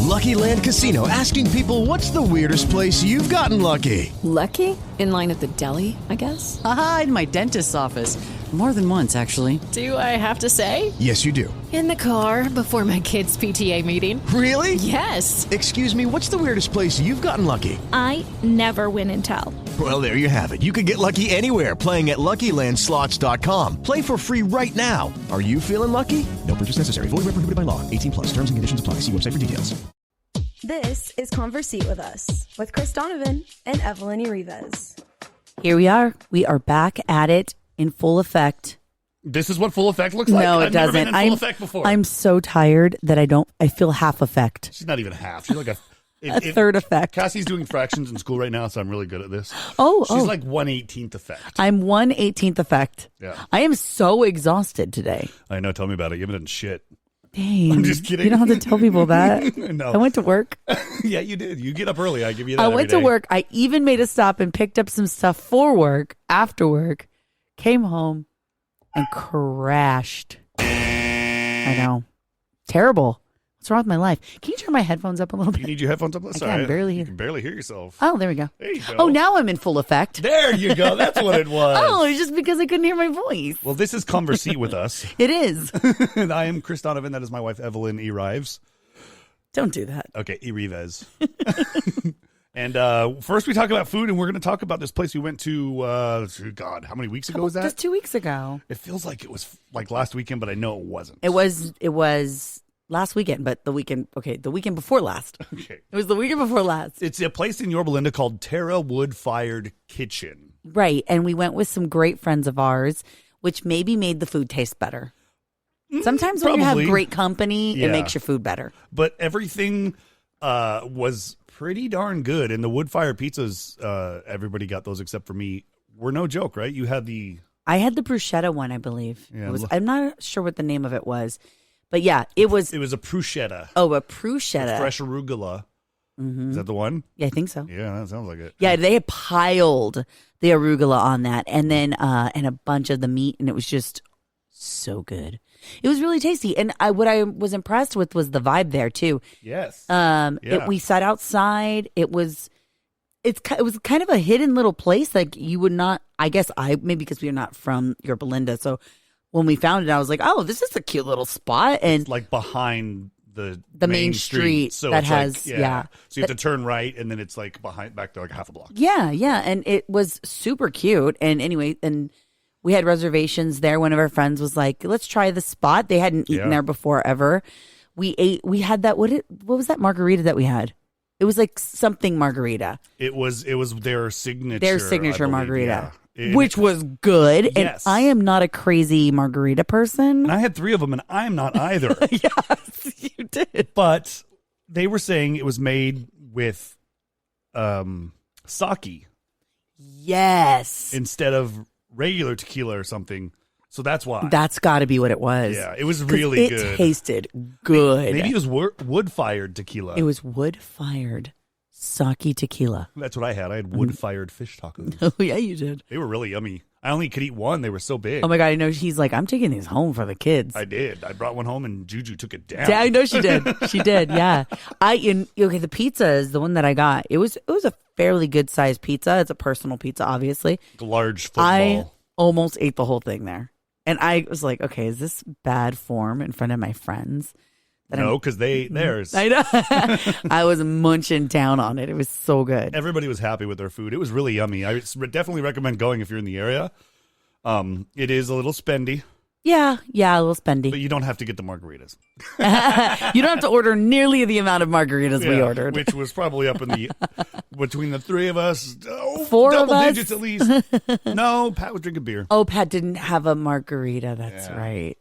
Lucky Land Casino, asking people, what's the weirdest place you've gotten lucky? Lucky? In line at the deli, I guess? Aha, in my dentist's office. More than once, actually. Do I have to say? Yes, you do. In the car before my kids' PTA meeting. Really? Yes. Excuse me, what's the weirdest place you've gotten lucky? I never win and tell. Well, there you have it. You can get lucky anywhere, playing at LuckyLandSlots.com. Play for free right now. Are you feeling lucky? No purchase necessary. Void where prohibited by law. 18 plus. Terms and conditions apply. See website for details. This is Conversate with Us with Chris Donovan and Evelyn Urives. Here we are. We are back at it in full effect. This is what full effect looks like. No, it I've never doesn't. been in full effect before. I'm so tired that I feel half effect. She's not even half. She's like a third effect. Cassie's doing fractions in school right now, so I'm really good at this. She's like 1/18th effect. I'm 1/18th effect. Yeah. I am so exhausted today. I know. Tell me about it. You haven't done shit. Dang. I'm just kidding. You don't have to tell people that. No. I went to work. Yeah, you did. You get up early. I give you that. I went to work. I even made a stop and picked up some stuff for work, after work, came home, and crashed. I know. Terrible. What's wrong with my life? Can you turn my headphones up a little bit? You need your headphones up? I can barely hear. You can barely hear yourself. Oh, there we go. There you go. Oh, now I'm in full effect. There you go. That's what it was. Oh, it's just because I couldn't hear my voice. Well, this is Conversate with Us. It is. And I am Chris Donovan. That is my wife, Evelyn Urives. Don't do that. Okay, Urives. And first we talk about food, and we're going to talk about this place we went to, God, how many weeks ago was that? Just 2 weeks ago. It feels like it was like last weekend, but I know it wasn't. It was last weekend, but the weekend before last. Okay. It was the weekend before last. It's a place in Yorba Linda called Terra Wood Fire Kitchen. Right, and we went with some great friends of ours, which maybe made the food taste better. Sometimes when you have great company, it makes your food better. But everything was pretty darn good. And the wood fire pizzas, everybody got those except for me. Were no joke, right? You had I had the bruschetta one, I believe. Yeah, I'm not sure what the name of it was. But yeah, it was a bruschetta. Oh, a bruschetta. With fresh arugula. Mm-hmm. Is that the one? Yeah, I think so. Yeah, that sounds like it. Yeah, they had piled the arugula on that and then and a bunch of the meat, and it was just so good. It was really tasty. And what I was impressed with was the vibe there too. Yes. We sat outside. It was kind of a hidden little place. Like you would not, I guess maybe because we are not from Yorba Linda. So when we found it, I was like, oh, this is a cute little spot. And it's like behind the main street so that has, So you have to turn right, and then it's like back there like half a block. Yeah. And it was super cute. And anyway, and we had reservations there. One of our friends was like, let's try the spot. They hadn't eaten there before ever. We had that. What was that margarita that we had? It was like something margarita. It was their signature. Their signature margarita. Yeah. Which was good. Yes. And I am not a crazy margarita person. And I had 3 of them, and I'm not either. Yes, you did. But they were saying it was made with sake. Yes. Instead of regular tequila or something. So that's why. That's got to be what it was. Yeah, it was really good. It tasted good. Maybe it was wood-fired tequila. It was wood-fired sake tequila. That's what I had. I had wood-fired fish tacos. Oh, yeah, you did. They were really yummy. I only could eat one. They were so big. Oh, my God. I know. He's like, I'm taking these home for the kids. I did. I brought one home, and Juju took it down. Yeah, I know she did. She did, yeah. The pizza is the one that I got. It was a fairly good-sized pizza. It's a personal pizza, obviously. A large football. I almost ate the whole thing there. And I was like, okay, is this bad form in front of my friends? No, because theirs. I know. I was munching down on it. It was so good. Everybody was happy with their food. It was really yummy. I definitely recommend going if you're in the area. It is a little spendy. Yeah, a little spendy. But you don't have to get the margaritas. You don't have to order nearly the amount of margaritas we ordered. Which was probably up in the, between the 3 of us, 4 double of us? digits at least. No, Pat was drinking beer. Oh, Pat didn't have a margarita. That's right.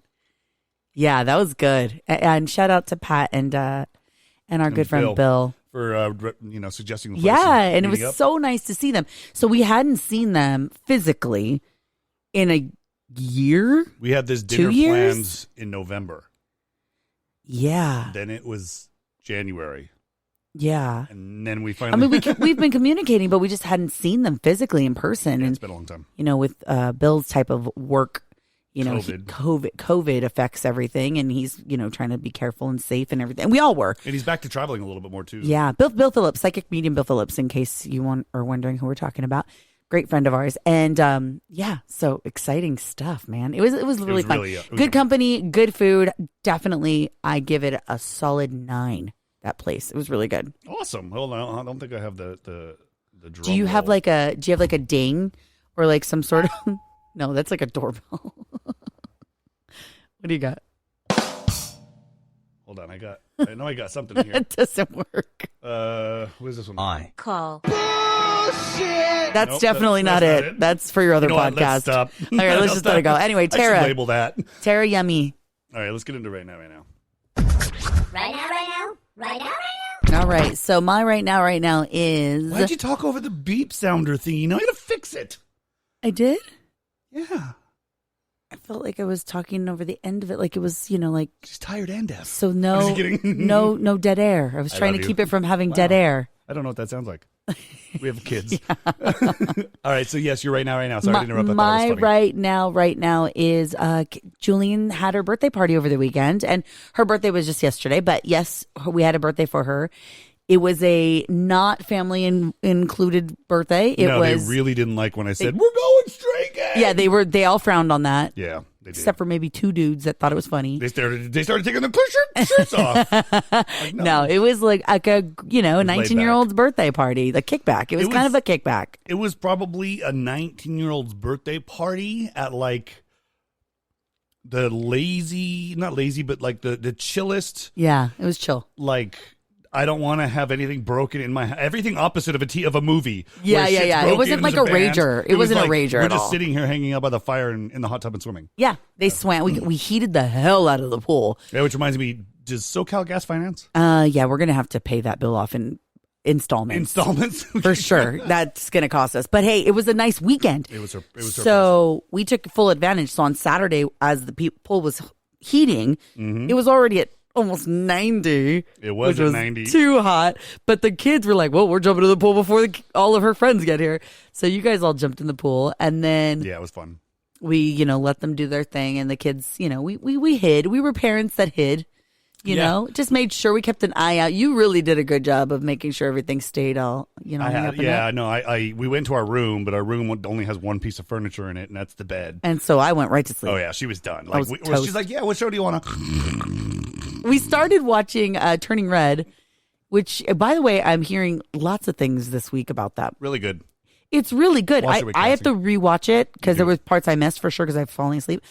Yeah, that was good. And shout out to Pat and our good friend Bill. For, suggesting the place. Yeah, and it was so nice to see them. So we hadn't seen them physically in a year? We had this dinner planned in November. Yeah. Then it was January. Yeah. And then we finally... we've been communicating, but we just hadn't seen them physically in person. Yeah, and it's been a long time. With Bill's type of work, You know, COVID. COVID affects everything, and he's, trying to be careful and safe and everything. And we all were. And he's back to traveling a little bit more, too. Yeah. Bill Phillips, psychic medium Bill Phillips, in case you are wondering who we're talking about. Great friend of ours. And so exciting stuff, man. It was really fun. Good company, good food. Definitely, I give it a solid 9, that place. It was really good. Awesome. Hold on. I don't think I have the drum Do you have roll. like a ding or like some sort of No, that's like a doorbell. What do you got? Hold on, I know I got something here. It doesn't work. What is this one? Call. That's Nope, definitely that's not not it. it. That's for your other You know what? podcast. Let's stop. All right, let's just let it go. Anyway, I should Tara. label that. Tara Yummy. All right, let's get into right now. Right now. All right, so my right now is... Why'd you talk over the beep sounder thing? You know, you gotta fix it. I did? Yeah. I felt like I was talking over the end of it, like it was, like... She's tired and deaf. So I'm no, just kidding. no dead air. I was trying to love keep you. it from having dead air. I don't know what that sounds like. We have kids. All right, so yes, you're right now. Sorry to interrupt. My right now is Julian had her birthday party over the weekend, and her birthday was just yesterday. But yes, we had a birthday for her. It was a not family included birthday. They really didn't like when I said we're going straight game. Yeah, they all frowned on that. Yeah, they did. Except for maybe 2 dudes that thought it was funny. They started taking their shirts off. Like, no, it was like a 19-year-old's birthday party, the kickback. It was kind of a kickback. It was probably a 19-year-old's birthday party at like the not lazy, but like the chillest. Yeah, it was chill. Like, I don't want to have anything broken in my everything opposite of a movie. Yeah. It wasn't like a rager. It wasn't a rager at all. We're just sitting here hanging out by the fire in the hot tub and swimming. Yeah, they swam. We heated the hell out of the pool. Yeah, which reminds me, does SoCal Gas finance? Yeah, we're gonna have to pay that bill off in installments. For sure. That's gonna cost us. But hey, it was a nice weekend. It was so we took full advantage. So on Saturday, as the pool was heating, it was already at almost 90. It was at 90. Too hot. But the kids were like, well, we're jumping to the pool before all of her friends get here. So you guys all jumped in the pool. And then yeah, it was fun. We, let them do their thing. And the kids, we hid. We were parents that hid, just made sure we kept an eye out. You really did a good job of making sure everything stayed all, we went to our room, but our room only has one piece of furniture in it, and that's the bed. And so I went right to sleep. Oh, yeah, she was done. She's like, yeah, what show do you want to... We started watching Turning Red, which, by the way, I'm hearing lots of things this week about that. Really good. It's really good. I have to rewatch it because there was parts I missed for sure because I've fallen asleep.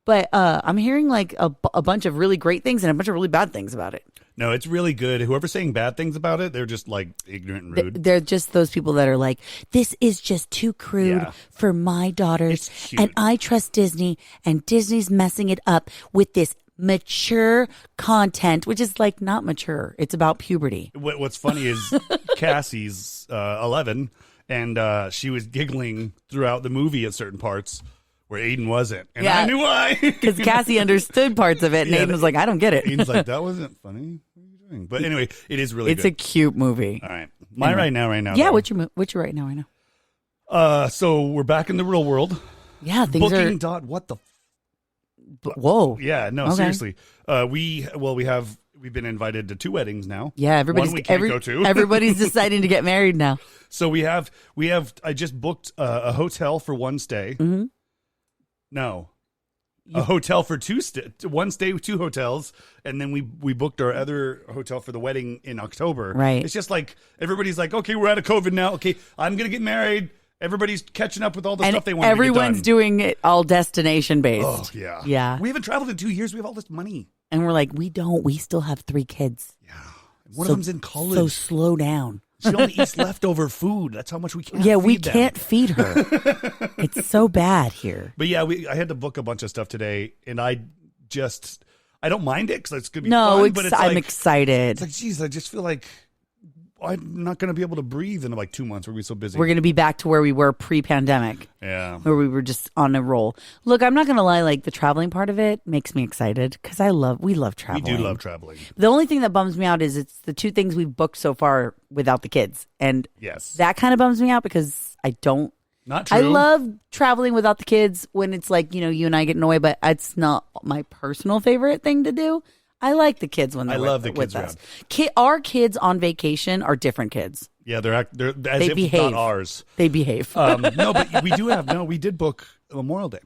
But I'm hearing like a bunch of really great things and a bunch of really bad things about it. No, it's really good. Whoever's saying bad things about it, they're just like ignorant and rude. They're just those people that are like, this is just too crude for my daughters. And I trust Disney, and Disney's messing it up with this mature content, which is like not mature. It's about puberty. What's funny is Cassie's 11, and she was giggling throughout the movie at certain parts where Aiden wasn't. And I knew why. Because Cassie understood parts of it, and Aiden was like, I don't get it. Aiden's like, that wasn't funny. What are you doing? But anyway, it is really good. It's a good. cute movie. All right. My right now. Yeah, what's your right now? So we're back in the real world. Yeah, things Booking are... what the... Whoa. Yeah, no, okay. Seriously. We've been invited to 2 weddings now. Yeah, everybody's go to. Everybody's deciding to get married now. So we have I just booked a hotel for 1 stay. Mm-hmm. No. A hotel for 1 stay, 2 hotels, and then we booked our other hotel for the wedding in October. Right. It's just like everybody's like, okay, we're out of COVID now. Okay, I'm gonna get married. Everybody's catching up with all the stuff they want to get done. Everyone's doing it all destination based. Oh, yeah. Yeah. We haven't traveled in 2 years. We have all this money. And we're like, we still have 3 kids. Yeah. One of them's in college. So slow down. She only eats leftover food. That's how much we can't feed we them. can't feed her. It's so bad here. But yeah, I had to book a bunch of stuff today, and I don't mind it because it's going to be fun. But I'm excited. It's like, geez, I just feel like I'm not going to be able to breathe in like 2 months. We're going to be so busy. We're going to be back to where we were pre-pandemic. Yeah. Where we were just on a roll. Look, I'm not going to lie. Like the traveling part of it makes me excited because we love traveling. We do love traveling. The only thing that bums me out is it's the 2 things we've booked so far without the kids. And yes, that kind of bums me out because I don't Not true. I love traveling without the kids when it's like, you and I get annoyed, but it's not my personal favorite thing to do. I like the kids when they're love the with kids us. around. Our kids on vacation are different kids. Yeah, they're as They if behave. not ours. They behave. No, but we did book Memorial Day.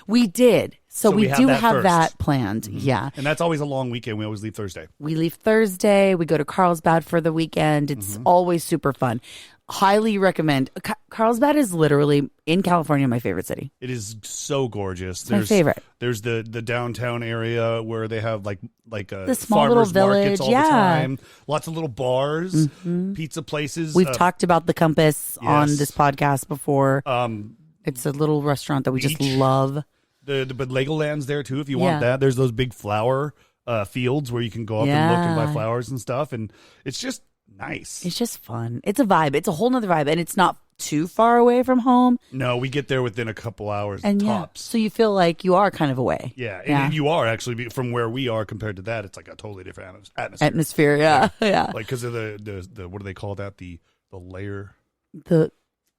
We did. So we have do that have first. that planned. Mm-hmm. Yeah. And that's always a long weekend. We always leave Thursday. We leave Thursday. We go to Carlsbad for the weekend. It's always super fun. Highly recommend. Carlsbad is literally, in California, my favorite city. It is so gorgeous. It's my favorite. There's the downtown area where they have like the small little farmers village markets all the time. Lots of little bars, pizza places. We've talked about the Compass on this podcast before. It's a little restaurant that we just love. But Legoland's there too if you want that. There's those big flower fields where you can go up and look and buy flowers and stuff, and it's just nice. It's just fun. It's a vibe. It's a whole nother vibe, and it's not too far away from home. No, we get there within a couple hours and tops. So you feel like you are kind of away. Yeah, and you are actually from where we are compared to that. It's like a totally different atmosphere. Yeah. Like because of the what do they call that? The layer.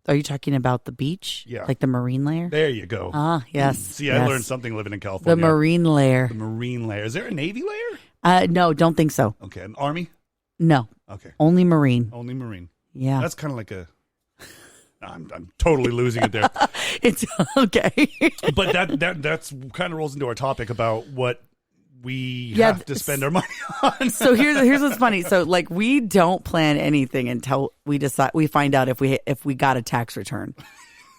Are you talking about the beach? Yeah. Like the marine layer? There you go. Ah, yes. See, I learned something living in California. The marine layer. The marine layer. Is there a Navy layer? No, don't think so. Okay. An Army? No. Okay. Only marine. Only marine. Yeah. That's kind of like I'm totally losing it there. It's okay. But that's kind of rolls into our topic about what we have to spend our money on. So here's what's funny. So like we don't plan anything until we find out if we got a tax return.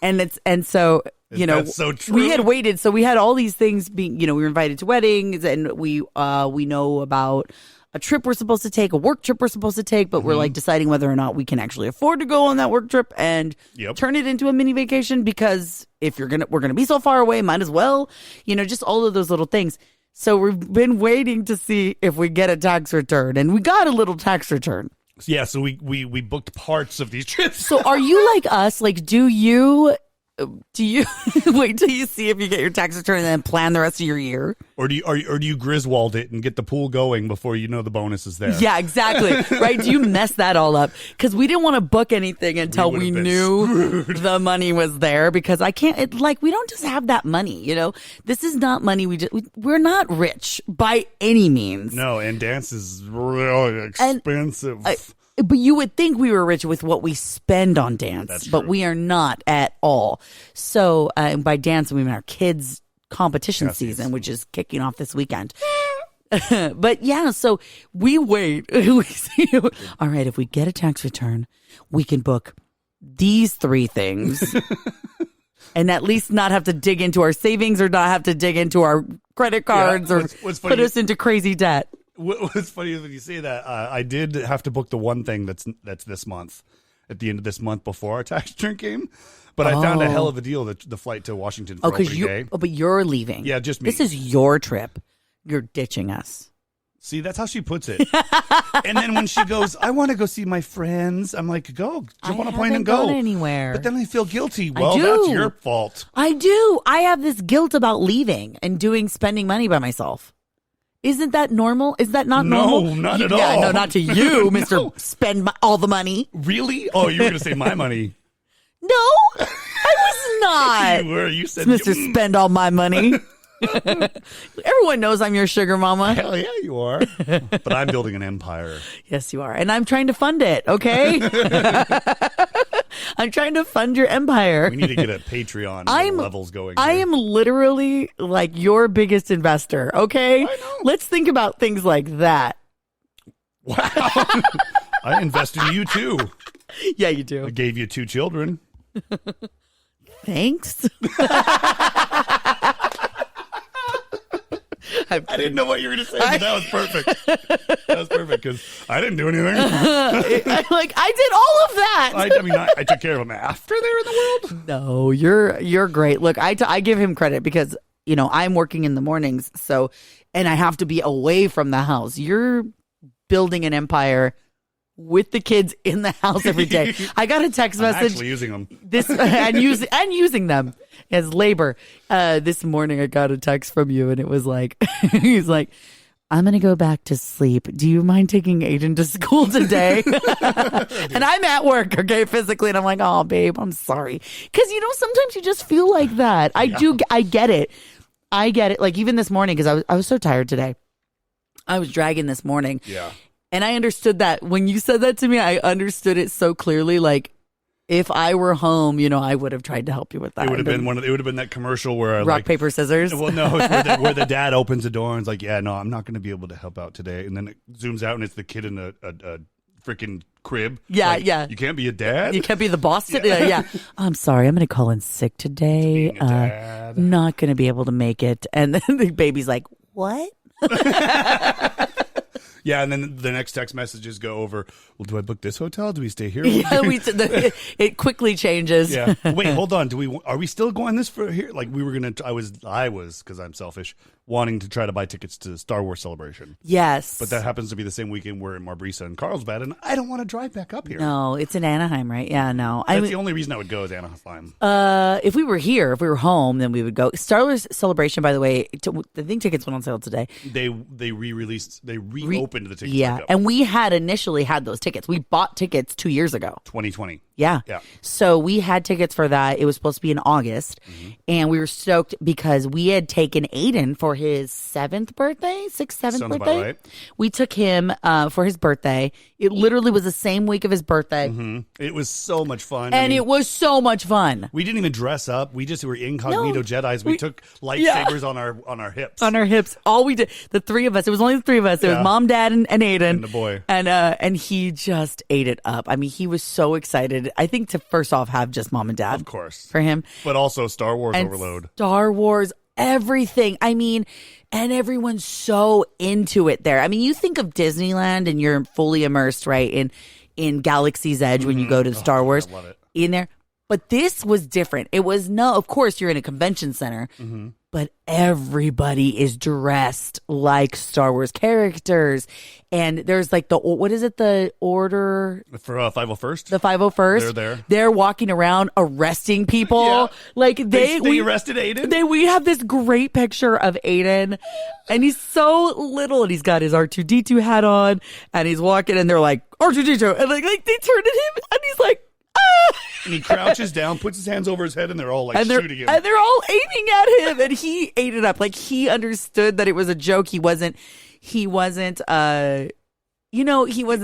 And so That's so true. We had waited, so we had all these things being, we were invited to weddings, and we know about a trip we're supposed to take, a work trip we're supposed to take, but we're like deciding whether or not we can actually afford to go on that work trip and turn it into a mini vacation, because if we're gonna be so far away, might as well, just all of those little things. So we've been waiting to see if we get a tax return, and we got a little tax return. Yeah, so we booked parts of these trips. So are you like us? Like, do you wait till you see if you get your tax return and then plan the rest of your year? Or do you Griswold it and get the pool going before you know the bonus is there? Yeah, exactly. Right? Do you mess that all up? Because we didn't want to book anything until we knew the money was there, because I can't, we don't just have that money, This is not money. We're not rich by any means. No, and dance is really expensive. But you would think we were rich with what we spend on dance, but we are not at all. So by dance, we mean our kids' competition season, which is kicking off this weekend. But yeah, so we wait. We see, all right, if we get a tax return, we can book these 3 things and at least not have to dig into our savings or not have to dig into our credit cards or put us into crazy debt. What's funny is when you say that, I did have to book the one thing that's this month, at the end of this month before our tax return came. But I found a hell of a deal, the flight to Washington for opening day. Oh, but you're leaving. Yeah, just me. This is your trip. You're ditching us. See, that's how she puts it. And then when she goes, I want to go see my friends, I'm like, go, jump on a plane and go. I haven't gone anywhere. But then I feel guilty. Well, that's your fault. I do. I have this guilt about leaving and spending money by myself. Isn't that normal? Is that not normal? No, not at Yeah, all. no, not to you, Mr. Spend all the money. Really? Oh, you were going to say my money. No, I was not. You were. You said Mr. Spend all my money. Everyone knows I'm your sugar mama. Hell yeah, you are. But I'm building an empire. Yes, you are. And I'm trying to fund it, okay? I'm trying to fund your empire. We need to get a Patreon levels going. I am literally like your biggest investor, okay? I know. Let's think about things like that. Wow. I invest in you too. Yeah, you do. I gave you 2 children. Thanks. I didn't know what you were going to say, but that was perfect. That was perfect because I didn't do anything. I did all of that. I took care of them after they were in the world. No, you're great. Look, I give him credit because I'm working in the mornings, and I have to be away from the house. You're building an empire with the kids in the house every day. I got a text message. Actually using them. and using them as labor. This morning I got a text from you and it was like, he's like, I'm going to go back to sleep. Do you mind taking Aiden to school today? And I'm at work, okay, physically. And I'm like, oh, babe, I'm sorry. Because, sometimes you just feel like that. I get it. I get it. Like, even this morning, because I was so tired today. I was dragging this morning. Yeah. And I understood that. When you said that to me, I understood it so clearly. Like, if I were home, I would have tried to help you with that. It would have been it would have been that commercial where rock, paper, scissors. Well, no, it's where the dad opens the door and is like, "Yeah, no, I'm not going to be able to help out today." And then it zooms out and it's the kid in a freaking crib. Yeah, like, yeah. You can't be a dad. You can't be the boss today. Yeah. I'm sorry. I'm going to call in sick today. Not going to be able to make it. And then the baby's like, "What?" Yeah, and then the next text messages go over, well, do I book this hotel? Do we stay here? Yeah, it quickly changes. Yeah. Wait, hold on. Are we still going this for here? Like we were going to, I was, because I'm selfish, wanting to try to buy tickets to Star Wars Celebration. Yes. But that happens to be the same weekend we're in Marbrisa and Carlsbad, and I don't want to drive back up here. No, it's in Anaheim, right? Yeah, no. That's the only reason I would go is Anaheim. If we were here, if we were home, then we would go. Star Wars Celebration, by the way, I think tickets went on sale today. They re-released, they reopened the tickets. Yeah, and we had initially had those tickets. We bought tickets 2 years ago. 2020. Yeah. So we had tickets for that. It was supposed to be in August. Mm-hmm. And we were stoked because we had taken Aiden for his 7th birthday, 6th, 7th Sounds birthday. about right. We took him for his birthday. It literally was the same week of his birthday. Mm-hmm. It was so much fun. And it was so much fun. We didn't even dress up. We just were incognito Jedis. We took lightsabers on our hips. On our hips. All we did, the three of us, it was only the three of us. It was mom, dad, and Aiden. And the boy. And he just ate it up. I mean, he was so excited. I think to first off have just mom and dad. Of course. For him. But also Star Wars and overload. Star Wars, everything. I mean, and everyone's so into it there. I mean, you think of Disneyland and you're fully immersed, right, in Galaxy's Edge when you go to the Star Wars. I love it. In there. But this was different. It was of course you're in a convention center, but everybody is dressed like Star Wars characters. And there's like the order? For 501st? The 501st. They're there. They're walking around arresting people. Yeah. Like they arrested Aiden? We have this great picture of Aiden and he's so little and he's got his R2-D2 hat on and he's walking and they're like, R2-D2. And like they turn at him and he's like, and he crouches down, puts his hands over his head, and they're all shooting him. And they're all aiming at him, and he ate it up. Like he understood that it was a joke. He wasn't he wasn't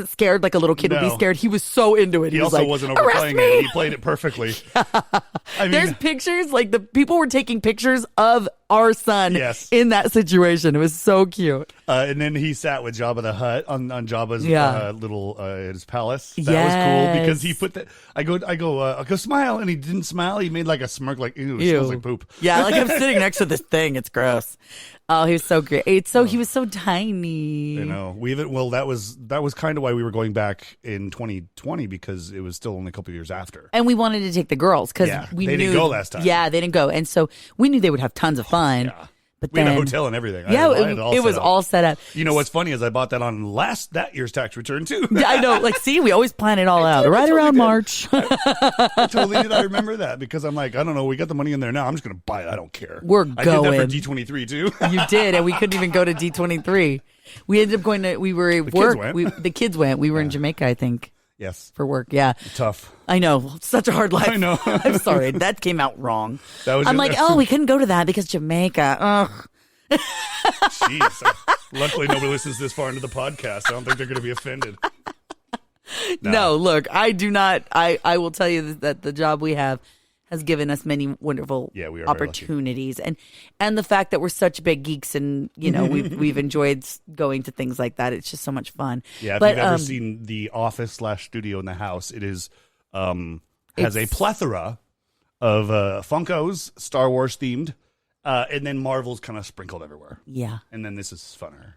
scared like a little kid would be scared. He was so into it. He was also like, wasn't overplaying it. He played it perfectly. I mean, there's pictures, like the people were taking pictures of our son in that situation. It was so cute. And then he sat with Jabba the Hutt on Jabba's little his palace. That was cool because he put that. I go smile, and he didn't smile. He made like a smirk, like ew, it smells like poop. Yeah, like I'm sitting next to this thing. It's gross. Oh, he was so great. He was so tiny. You know, that was kind of why we were going back in 2020 because it was still only a couple of years after. And we wanted to take the girls because they didn't go last time. Yeah, they didn't go, and so we knew they would have tons of fun. Yeah. But we had a hotel and everything. Yeah, it was all set up. You know what's funny is I bought that on that year's tax return too. Yeah, I know. Like, see, we always plan it all out right around March. I totally did. I remember that because I'm like, I don't know. We got the money in there now. I'm just going to buy it. I don't care. We're going. I did that for D23 too. You did, and we couldn't even go to D23. We ended up going to. We were at work. The kids went. We were in Jamaica, I think. Yes. For work, yeah. Tough. I know. Such a hard life. I know. I'm sorry. That came out wrong. I'm like, we couldn't go to that because Jamaica. Ugh. Jeez. Luckily, nobody listens this far into the podcast. I don't think they're going to be offended. No, look, I do not. I will tell you that the job we have has given us many wonderful opportunities, and the fact that we're such big geeks, and we've enjoyed going to things like that. It's just so much fun. Yeah, if you've ever seen the office / studio in the house, it is has a plethora of Funkos, Star Wars themed. And then Marvel's kind of sprinkled everywhere. Yeah. And then this is funner.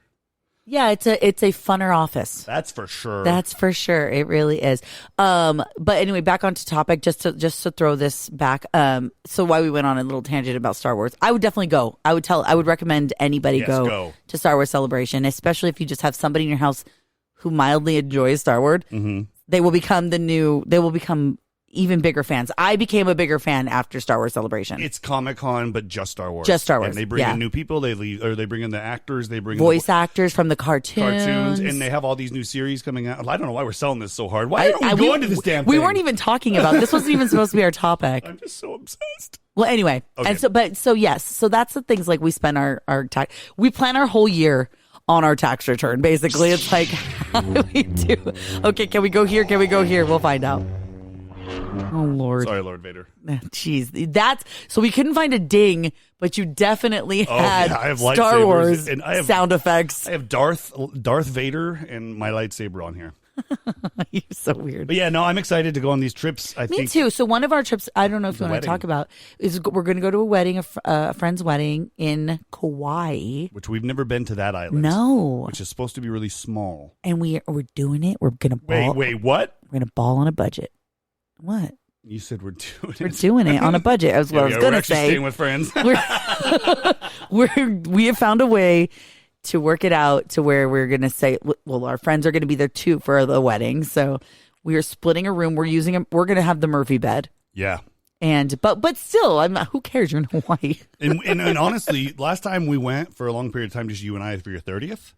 Yeah, it's a funner office. That's for sure. That's for sure. It really is. But anyway, back onto topic, just to throw this back. So why we went on a little tangent about Star Wars. I would definitely go. I would recommend anybody go to Star Wars Celebration, especially if you just have somebody in your house who mildly enjoys Star Wars. Mm-hmm. They will become even bigger fans. I became a bigger fan after Star Wars Celebration. It's Comic-Con, but just Star Wars. Just Star Wars. And they bring in new people. They bring in the actors. They bring voice actors from the cartoons. And they have all these new series coming out. I don't know why we're selling this so hard. Why are we going to this damn thing? We weren't even talking about this. Wasn't even supposed to be our topic. I'm just so obsessed. Well, anyway. Okay. And so yes. So that's the things like we spend our tax. We plan our whole year on our tax return. Basically, it's like, how do we do? Okay, can we go here? Can we go here? We'll find out. Oh, Lord. Sorry, Lord Vader. Jeez. That's so we couldn't find a ding, but you definitely had I have Star Wars and I have sound effects. I have Darth Vader and my lightsaber on here. You're so weird. But yeah, no, I'm excited to go on these trips. Me too. So one of our trips, I don't know if you want to talk about, is we're going to go to a wedding, a friend's wedding in Kauai. Which we've never been to that island. No. Which is supposed to be really small. And we're doing it. We're going to ball. Wait, what? We're going to ball on a budget. What? You said we're doing it. We're doing it on a budget. That's what I was going to say. Staying with friends. We have found a way to work it out to where we're going to say, well, our friends are going to be there too for the wedding. So we are splitting a room. We're going to have the Murphy bed. Yeah. But still, who cares? You're in Hawaii. and honestly, last time we went for a long period of time, just you and I for your 30th.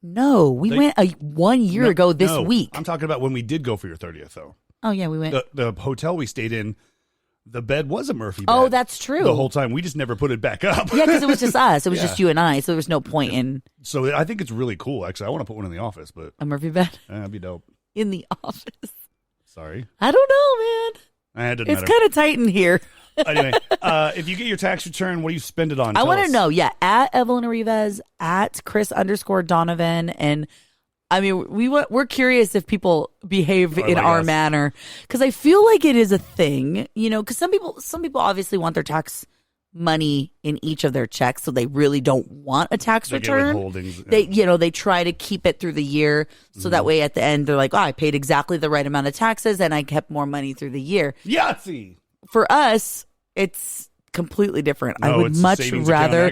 No, we went 1 year ago this week. I'm talking about when we did go for your 30th, though. Oh, yeah, we went. The hotel we stayed in, the bed was a Murphy bed. Oh, that's true. The whole time. We just never put it back up. Yeah, because it was just us. It was just you and I, so there was no point in. So I think it's really cool, actually. I want to put one in the office, but. A Murphy bed? That'd be dope. In the office? Sorry. I don't know, man. It doesn't it's kind of tight in here. Anyway, if you get your tax return, what do you spend it on? I want to know, at Evelyn Arrivez, at Chris_Donovan, and I mean, we're curious if people behave in our manner, because I feel like it is a thing, because some people obviously want their tax money in each of their checks, so they really don't want a tax return. They try to keep it through the year, so that way at the end they're like, I paid exactly the right amount of taxes and I kept more money through the year. Yahtzee! For us, it's completely different. No, I would much rather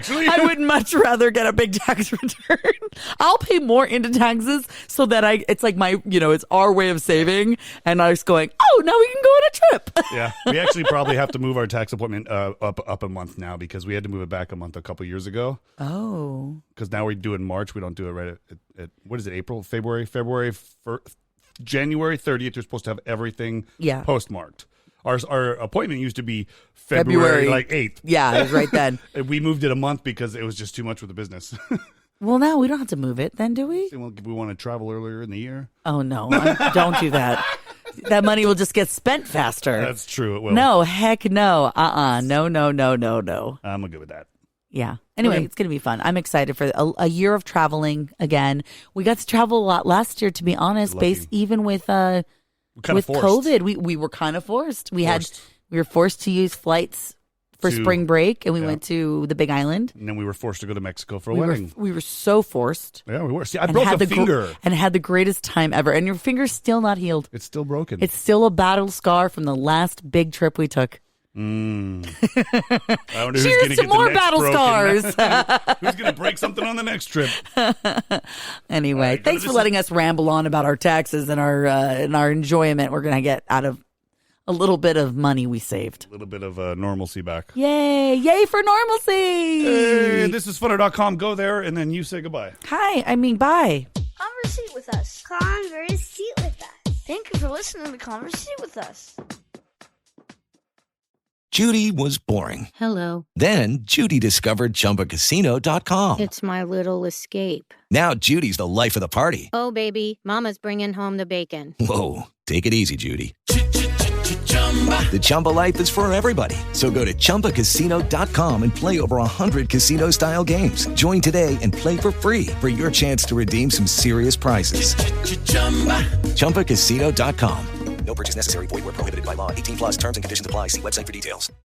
get a big tax return. I'll pay more into taxes so that it's like it's our way of saving, and I was going, now we can go on a trip. Yeah, we actually probably have to move our tax appointment up a month now, because we had to move it back a month a couple years ago. Oh, because now we do it in March. We don't do it right at what is it? April, February, January 30th. You're supposed to have everything postmarked. Our appointment used to be February 8th. Yeah, it was right then. We moved it a month because it was just too much with the business. Well, now we don't have to move it then, do we? We want to travel earlier in the year. Oh, no. Don't do that. That money will just get spent faster. That's true. It will. No, heck no. No. I'm good with that. Yeah. Anyway, It's going to be fun. I'm excited for a year of traveling again. We got to travel a lot last year, to be honest, even with COVID. We were kind of forced. We were forced to use flights for spring break, and we went to the Big Island. And then we were forced to go to Mexico for a wedding. We were so forced. Yeah, we were. See, I broke a finger. And had the greatest time ever. And your finger's still not healed. It's still broken. It's still a battle scar from the last big trip we took. I wonder Cheers to more battle scars. Who's going to break something on the next trip? Anyway, thanks for letting us ramble on about our taxes and our enjoyment we're going to get out of a little bit of money we saved. A little bit of normalcy back. Yay for normalcy. Hey, this is funner.com. Go there and then you say goodbye. Bye. Conversate with us. Conversate with us. Thank you for listening to Conversate with us. Judy was boring. Hello. Then Judy discovered ChumbaCasino.com. It's my little escape. Now Judy's the life of the party. Oh, baby, mama's bringing home the bacon. Whoa, take it easy, Judy. The Chumba life is for everybody. So go to ChumbaCasino.com and play over 100 casino-style games. Join today and play for free for your chance to redeem some serious prizes. ChumbaCasino.com. No purchase necessary. Void where prohibited by law. 18+ terms and conditions apply. See website for details.